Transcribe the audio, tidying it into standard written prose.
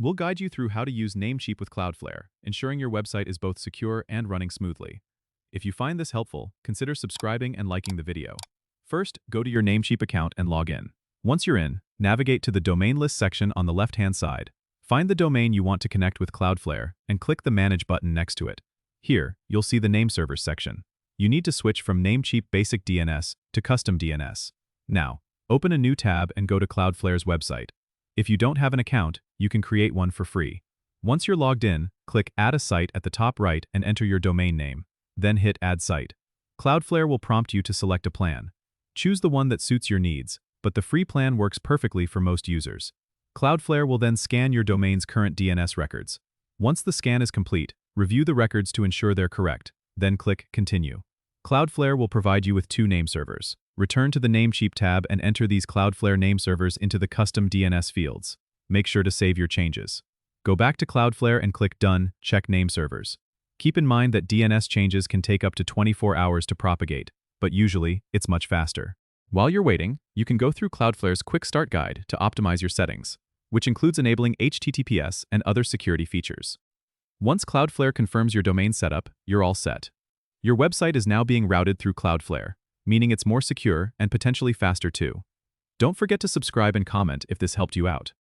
We'll guide you through how to use Namecheap with Cloudflare, ensuring your website is both secure and running smoothly. If you find this helpful, consider subscribing and liking the video. First, go to your Namecheap account and log in. Once you're in, navigate to the Domain List section on the left-hand side. Find the domain you want to connect with Cloudflare and click the Manage button next to it. Here, you'll see the Name Servers section. You need to switch from Namecheap Basic DNS to Custom DNS. Now, open a new tab and go to Cloudflare's website. If you don't have an account, you can create one for free. Once you're logged in, click Add a Site at the top right and enter your domain name. Then hit Add Site. Cloudflare will prompt you to select a plan. Choose the one that suits your needs, but the free plan works perfectly for most users. Cloudflare will then scan your domain's current DNS records. Once the scan is complete, review the records to ensure they're correct, then click Continue. Cloudflare will provide you with two name servers. Return to the Namecheap tab and enter these Cloudflare name servers into the custom DNS fields. Make sure to save your changes. Go back to Cloudflare and click Done, check name servers. Keep in mind that DNS changes can take up to 24 hours to propagate, but usually it's much faster. While you're waiting, you can go through Cloudflare's Quick Start Guide to optimize your settings, which includes enabling HTTPS and other security features. Once Cloudflare confirms your domain setup, you're all set. Your website is now being routed through Cloudflare, meaning it's more secure and potentially faster too. Don't forget to subscribe and comment if this helped you out.